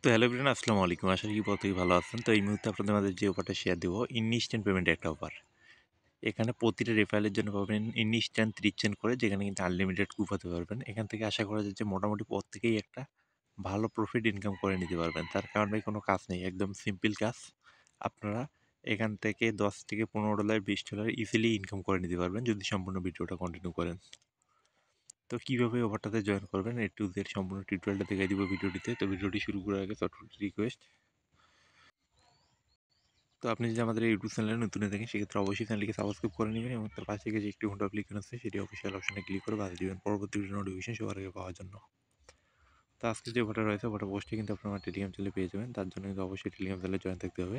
তো hello everyone, আসসালামু আলাইকুম। আশা করি প্রত্যেকেই ভালো আছেন। তো এই মুহূর্তে আপনাদের মাঝে যে অফারটা শেয়ার দেবো, ইনস্ট্যান্ট পেমেন্টের একটা অফার। এখানে প্রতিটা রেফারেলের জন্য পাবেন ইনস্ট্যান্ট 30 সেন্ট করে, যেখানে কিন্তু আনলিমিটেড কুপাতে পারবেন। এখান থেকে আশা করা যায় যে মোটামুটি প্রত্যেকেই একটা ভালো প্রফিট ইনকাম করে নিতে পারবেন। তার কারণ ভাই কোনো কাজ নেই, একদম সিম্পল কাজ। আপনারা এখান থেকে $10 থেকে $15 $20 ইজিলি ইনকাম করে নিতে পারবেন যদি সম্পূর্ণ ভিডিওটা কন্টিনিউ করেন। তো কীভাবে অফারটাতে জয়েন করবেন A to Z সম্পূর্ণ টিউটোরিয়ালটা দেখাই দিব ভিডিওটিতে। তো ভিডিওটি শুরু করার আগে ছোট্ট রিকোয়েস্ট, তো আপনি যদি আমাদের ইউটিউব চ্যানেলে নতুন হয়ে থাকেন সেক্ষেত্রে অবশ্যই চ্যানেলটিকে সাবস্ক্রাইব করে নেবেন এবং তার পাশে যে একটি ঘন্টা ক্লিক আছে সেটি অফিসিয়াল অপশনে ক্লিক করে বাজিয়ে দেবেন পরবর্তী নোটিফিকেশন সবার আগে পাওয়ার জন্য। তো আজকে যে অফারটা রয়েছে ওটা পোস্টে কিন্তু আপনারা টেলিগ্রাম চ্যানেলে পেয়ে যাবেন, তার জন্য কিন্তু অবশ্যই টেলিগ্রাম চ্যানেলে জয়েন থাকতে হবে।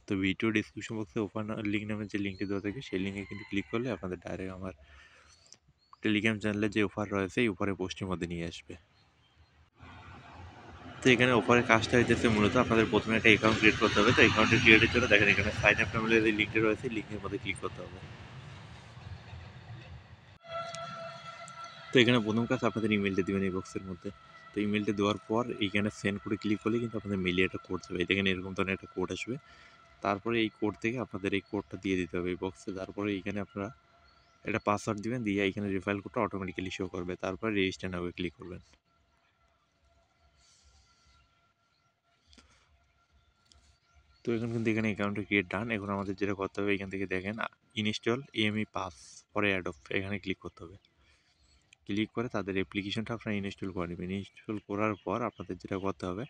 তো ভিডিও ডিসক্রিপশন বক্সে ওপেন লিঙ্ক নামের যে লিঙ্কটি দেওয়া থাকে সেই লিঙ্কে কিন্তু ক্লিক করলে আপনাদের ডাইরেক্ট আমার টেলিগ্রাম চ্যানেলে যে অফার রয়েছে এই অফারের পোস্টের মধ্যে নিয়ে আসবে। তো এখানে অফারের কাজটা হইতেছে মূলত আপনাদের প্রথমে একটা অ্যাকাউন্ট ক্রিয়েট করতে হবে। তো অ্যাকাউন্টে ক্রিয়েটের জন্য দেখেন এখানে সাইন আপ নামের যে লিঙ্কটা রয়েছে লিঙ্কের মধ্যে ক্লিক করতে হবে। তো এখানে প্রথম কাজ আপনাদের ইমেলটা দিবেন এই বক্সের মধ্যে। তো ইমেলটা দেওয়ার পর এইখানে সেন্ড করে ক্লিক করলে কিন্তু আপনাদের মেইলে একটা কোড যাবে। দেখেন এরকম ধরনের একটা কোড আসবে। তারপরে এই কোড থেকে আপনাদের এই কোডটা দিয়ে দিতে হবে এই বক্সে। তারপরে এইখানে আপনারা একটা পাসওয়ার্ড দিবেন, দিয়ে এইখানে রেফারেল কোডটা অটোমেটিক্যালি শো করবে। তারপরে রেজিস্টার নাও ক্লিক করবেন। তো এখন কিন্তু এখানে অ্যাকাউন্টে ক্রিয়েট ডান। এখন আমাদের যেটা করতে হবে এখান থেকে দেখেন ইনস্টল এএমই পাস ফর অ্যাডব এখানে ক্লিক করতে হবে। ক্লিক করে তাদের অ্যাপ্লিকেশনটা আপনারা ইনস্টল করে নেবেন। ইনস্টল করার পর আপনাদের যেটা করতে হবে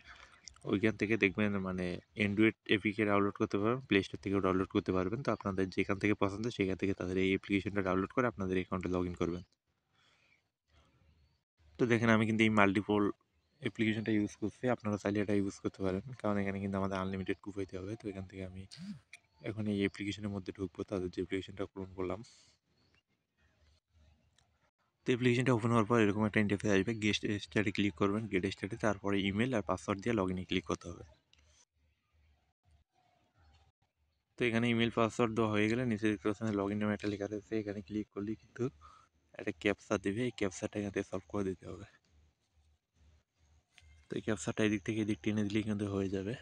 ওইখান থেকে দেখবেন মানে অ্যান্ড্রয়েড এপিকে ডাউনলোড করতে পারবেন, প্লে স্টোর থেকেও ডাউনলোড করতে পারবেন। তো আপনাদের যেখান থেকে পছন্দ সেখান থেকে তাদের এই অ্যাপ্লিকেশনটা ডাউনলোড করে আপনাদের অ্যাকাউন্টে লগ ইন করবেন। তো দেখেন আমি কিন্তু এই মাল্টিপল অ্যাপ্লিকেশনটা ইউজ করছি, আপনারা চাইলে এটা ইউজ করতে পারেন, কারণ এখানে কিন্তু আমাদের আনলিমিটেড কুপাইতে হবে। তো এখান থেকে আমি এখন এই অ্যাপ্লিকেশনের মধ্যে ঢুকবো, তাদের যে অ্যাপ্লিকেশনটা ক্লোন করলাম। তো অ্যাপ্লিকেশনটা ওপেন হওয়ার পর এরকম একটা ইন্টারফেস আসবে, গেস্ট স্টার্টে ক্লিক করবেন, গেট স্টার্টে, তারপরে ইমেল আর পাসওয়ার্ড দিয়ে লগ ইনে ক্লিক করতে হবে। তো এখানে ইমেল পাসওয়ার্ড দেওয়া হয়ে গেলে নিচে দেখতে পাচ্ছেন লগ ইন নামে একটা লেখা রয়েছে, এখানে ক্লিক করলেই কিন্তু একটা ক্যাপচা দেবে, এই ক্যাপচাটা এখান থেকে সলভ করে দিতে হবে। তো এই ক্যাপচাটা এদিক থেকে এদিক টেনে দিলেই কিন্তু হয়ে যাবে।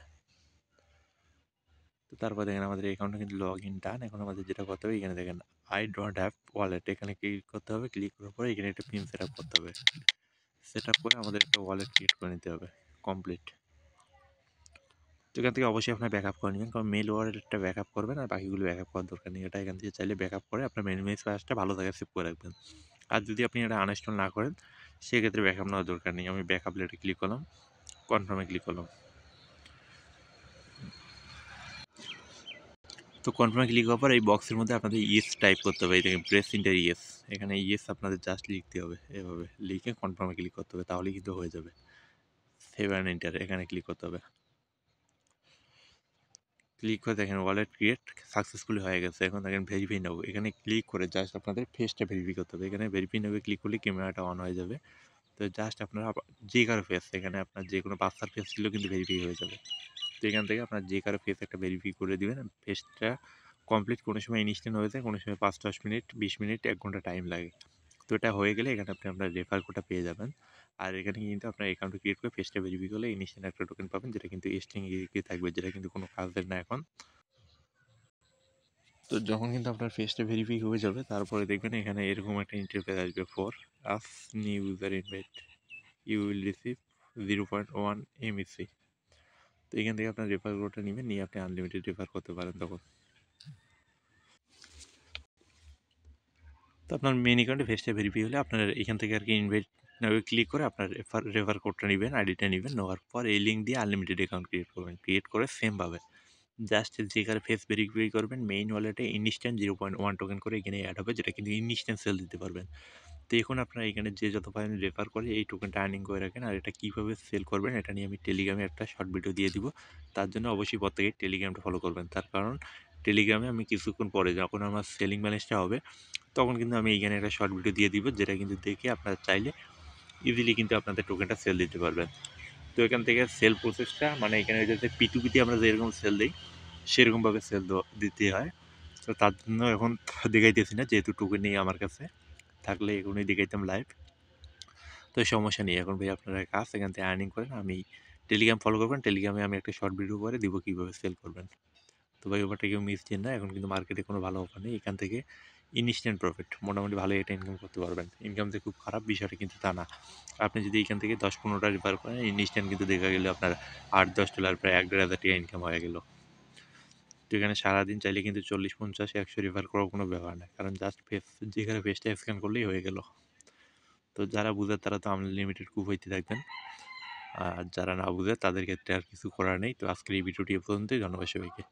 তো তারপর দেখেন আমাদের অ্যাকাউন্টে কিন্তু লগ ইন ডান। এখন আমাদের যেটা করতে হবে এখানে দেখেন আই ডোন্ট হ্যাভ ওয়ালেট, এখানে ক্লিক করতে হবে। ক্লিক করার পরে এখানে একটা পিন সেট আপ করতে হবে। সেট আপ করে আমাদের একটা ওয়ালেট ক্রিয়েট করে নিতে হবে কমপ্লিট। তো এখান থেকে অবশ্যই আপনার ব্যাকআপ করে নেবেন, কারণ মেল ওয়ালেটটা ব্যাকআপ করবেন আর বাকিগুলো ব্যাকআপ করার দরকার নেই। এটা এখান থেকে চাইলে ব্যাকআপ করে আপনার মেনুমেজ ফাইলটা ভালো জায়গায় সেভ করে রাখবেন। আর যদি আপনি এটা আনইনস্টল না করেন সেক্ষেত্রে ব্যাকআপ নেওয়ার দরকার নেই। আমি ব্যাকআপ লেটে ক্লিক করলাম, কনফার্মে ক্লিক করলাম। তো কনফার্মে ক্লিক হওয়ার পর এই বক্সের মধ্যে আপনাদের ইয়েস টাইপ করতে হবে। এই দেখেন প্রেস ইন্টার ইয়েস, এখানে ইয়েস আপনাদের জাস্ট লিখতে হবে, এভাবে লিখে কনফার্মে ক্লিক করতে হবে, তাহলেই কিন্তু হয়ে যাবে। সেভ অ্যান্ড এন্টার এখানে ক্লিক করতে হবে। ক্লিক করে দেখেন ওয়ালেট ক্রিয়েট সাকসেসফুলি হয়ে গেছে। এখন দেখেন ভেরিফাই নাও, এখানে ক্লিক করে জাস্ট আপনাদের ফেসটা ভেরিফাই করতে হবে। এখানে ভেরিফাই নাও ক্লিক করলে ক্যামেরাটা অন হয়ে যাবে। তো জাস্ট আপনারা যে কারো ফেস, এখানে আপনার যে কোনো বাচ্চার ফেস ছিল কিন্তু ভেরিফাই হয়ে যাবে। তো এখান থেকে আপনার যে কারো ফেস একটা ভেরিফাই করে দিবেন। ফেসটা কমপ্লিট কোনো সময় ইনস্ট্যান্ট হয়ে যায়, কোনো সময় 5-10 মিনিট, 20 মিনিট, 1 ঘন্টা টাইম লাগে। তো এটা হয়ে গেলে এখানে আপনি আপনার রেফার কোডটা পেয়ে যাবেন। আর এখানে কিন্তু আপনার অ্যাকাউন্ট ক্রিয়েট করে ফেসটা ভেরিফাই করলে ইনস্ট্যান্ট একটা টোকেন পাবেন, যেটা কিন্তু স্ট্রিং থাকবে, যেটা কিন্তু কোনো কাজের না এখন। তো যখন কিন্তু আপনার ফেসটা ভেরিফাই হয়ে যাবে তারপরে দেখবেন এখানে এরকম একটা ইন্টারফেস আসবে, for us new user invite you will receive 0.1 MAC. তো এখান থেকে আপনার রেফার কোডটা নেবেন, নিয়ে আপনি আনলিমিটেড রেফার করতে পারেন তখন। তো আপনার মেন অ্যাকাউন্টে ফেসটা ভেরিফাই হলে আপনার এখান থেকে আর কি ইনভাইট নাও ক্লিক করে আপনার রেফার কোডটা নেবেন, আইডিটা নেবেন, নেওয়ার পর এই লিঙ্ক দিয়ে আনলিমিটেড অ্যাকাউন্ট ক্রিয়েট করবেন। ক্রিয়েট করে সেমভাবে জাস্ট যে কারো ফেস ভেরিফাই করবেন, মেইন ওয়ালেটে ইনস্ট্যান্ট 0.1 টোকেন করে এখানে অ্যাড হবে, যেটা কিন্তু ইনস্ট্যান্ট সেল দিতে পারবেন। তো এখন আপনারা এখানে যে যত পারেন রেফার করে এই টোকেনটা আর্নিং করে রাখেন। আর এটা কীভাবে সেল করবেন এটা নিয়ে আমি টেলিগ্রামে একটা শর্ট ভিডিও দিয়ে দিব। তার জন্য অবশ্যই প্রত্যেকে টেলিগ্রামটা ফলো করবেন। তার কারণ টেলিগ্রামে আমি কিছুক্ষণ পরে যখন আমার সেলিং ব্যালেন্সটা হবে তখন কিন্তু আমি এইখানে একটা শর্ট ভিডিও দিয়ে দিব, যেটা কিন্তু দেখে আপনারা চাইলে ইজিলি কিন্তু আপনাদের টোকেনটা সেল দিতে পারবেন। তো এখান থেকে সেল প্রসেসটা মানে এখানে যে পিটুপিতে আমরা যেরকম সেল দিই সেরকমভাবে সেল দিতে হয়। তো তার জন্য এখন দেখাইতেছি না, যেহেতু টোকেন নেই আমার কাছে, থাকলে এখনই দেখাইতাম লাইভ। তো সমস্যা নেই, এখন ভাই আপনারা কাজ এখান থেকে আর্নিং করেন, আমি টেলিগ্রাম ফলো করবেন। টেলিগ্রামে আমি একটা শর্ট ভিডিও করে দিব কীভাবে সেল করবেন। তো ভাই অফারটা কেউ মিস দিন না। এখন কিন্তু মার্কেটে কোনো ভালো অফার নেই। এখান থেকে ইনস্ট্যান্ট প্রফিট মোটামুটি ভালো একটা ইনকাম করতে পারবেন। ইনকাম যে খুব খারাপ বিষয়টা কিন্তু তা না। আপনি যদি এখান থেকে ১০-১৫টা রেফার করেন ইনস্ট্যান্ট কিন্তু দেখা গেল আপনার $৮-১০ প্রায় ১-১.৫ হাজার টাকা ইনকাম হয়ে গেল। তো এখানে সারাদিন চাইলে কিন্তু ৪০-৫০-১০০ রেফার করার কোনো ব্যাপার না। কারণ জাস্ট ফেস যেখানে ফেসটা স্ক্যান করলেই হয়ে গেল। তো যারা বুঝে তারা তো আনলিমিটেড কুপ হইতে থাকবেন। আর যারা না বুঝে তাদের ক্ষেত্রে আর কিছু করার নেই। তো আজকের এই ভিডিওটি এ পর্যন্তই। ধন্যবাদ সবাইকে।